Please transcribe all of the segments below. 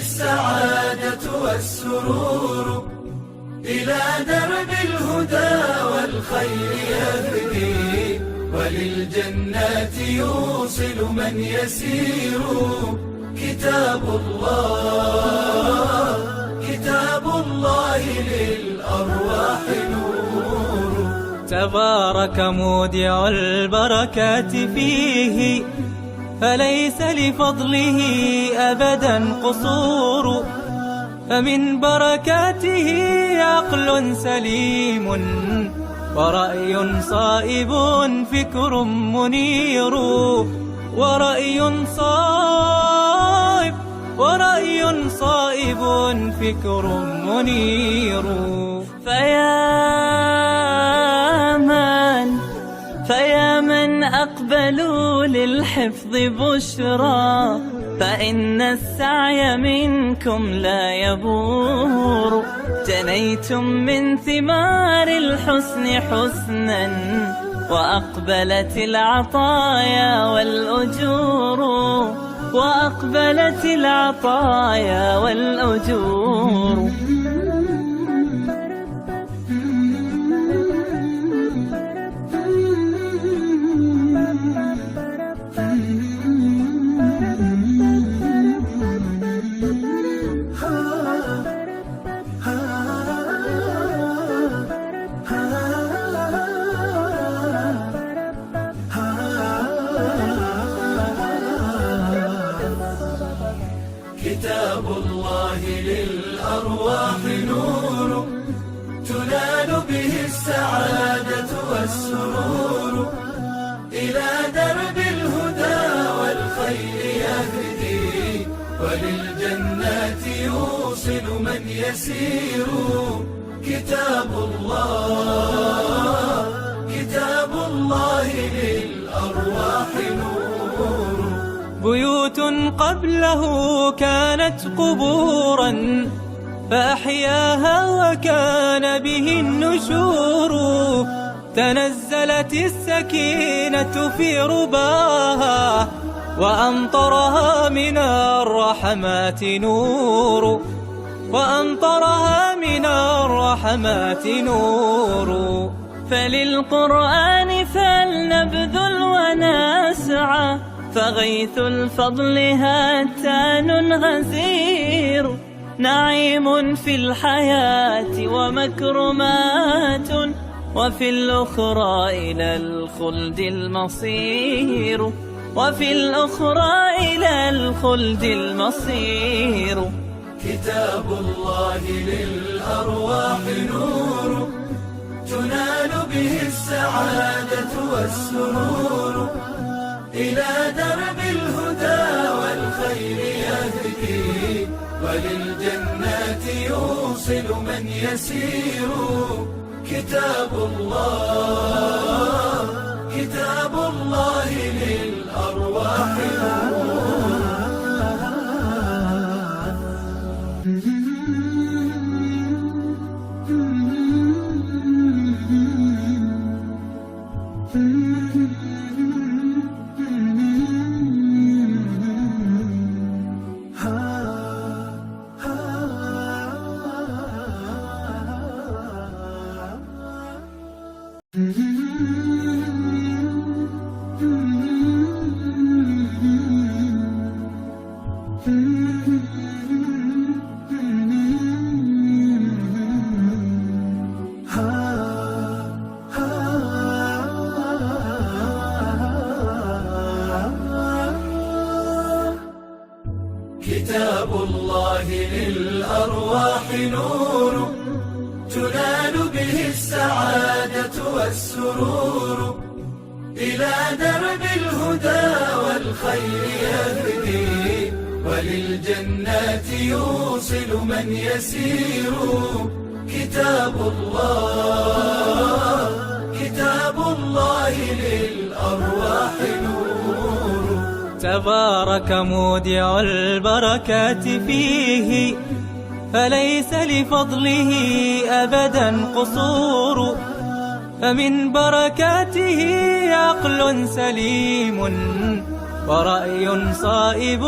السعادة والسرور، إلى درب الهدى والخير يهدي، وللجنات يوصل من يسير. كتاب الله للأرواح نور. تبارك مودع البركات فيه، فليس لفضله أبدا قصور. فمن بركاته عقل سليم، ورأي صائب فكر منير. ورأي صائب فكر منير. فيا من أقبلوا للحفظ بشرى، فإن السعي منكم لا يبور. جنيتم من ثمار الحسن حسنا، وأقبلت العطايا والأجور. وأقبلت العطايا والأجور. كتاب الله للأرواح نور، تنال به السعادة والسرور. إلى درب الهدى والخير يهدي، وللجنات يوصل من يسير. كتاب الله للأرواح نور. بيوت قبله كانت قبورا، فأحياها وكان به النشور. تنزلت السكينة في رباها، وأمطرها من الرحمات نور. وأمطرها من الرحمات نور. فللقرآن فلنبذل ونسعى، فغيث الفضل هاتان غزير. نعيم في الحياة ومكرمات، وفي الأخرى إلى الخلد المصير. وفي الأخرى إلى الخلد المصير. كتاب الله للأرواح نور، تنال به السعادة والسرور. إلى درب الهدى والخير يهدي، وللجنات يوصل من يسير. كتاب الله للأرواح نور. كتاب الله للأرواح نور، تنال به السعادة والسرور. إلى درب الهدى والخير يهدي، وللجنات يوصل من يسير. كتاب الله للأرواح نور. تبارك مودع البركات فيه، فليس لفضله أبدا قصور. فمن بركاته عقل سليم، ورأي صائب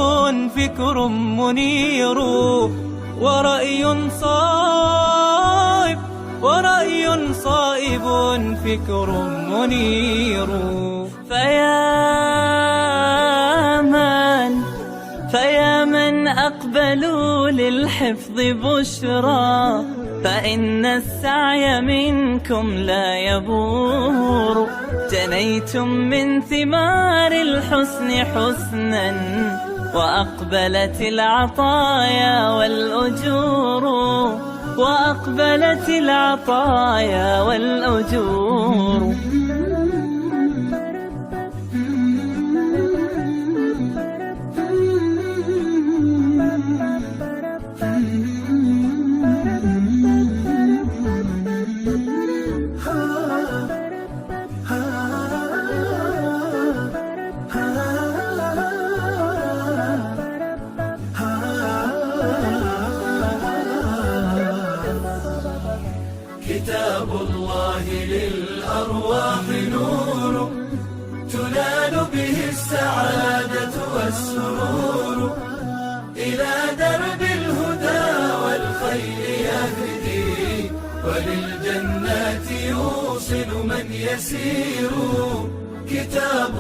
فكر منير، ورأي صائب فكر منير. فيا من أقبلوا للحفظ بشرى، فإن السعي منكم لا يبور. جنيتم من ثمار الحسن حسنا، وأقبلت العطايا والأجور، وأقبلت العطايا والأجور. كتاب الله للأرواح نور، تنال به السعادة والسرور. إلى درب الهدى والخير يهدي، وللجنات يوصل من يسير. كتاب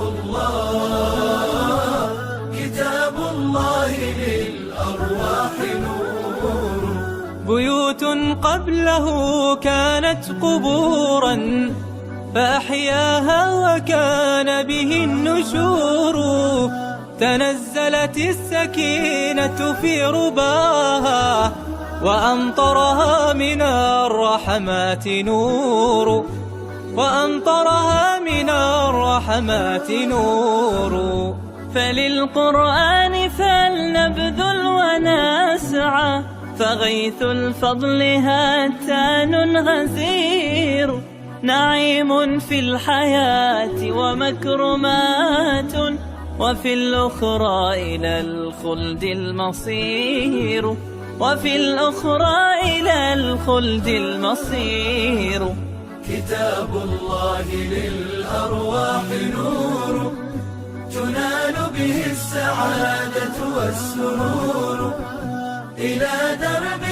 الله للأرواح نور. بيوت قبله كانت قبورا، فأحياها وكان به النشور. تنزلت السكينة في رباها، وأمطرها من الرحمات نور، وأمطرها من الرحمات نور. فللقرآن فلنبذل ونسعى، فغيث الفضل هاتان غزير. نعيم في الحياة ومكرمات، وفي الأخرى إلى الخلد المصير، وفي الأخرى إلى الخلد المصير. كتاب الله للأرواح نور، تنال به السعادة والسرور. إلى درب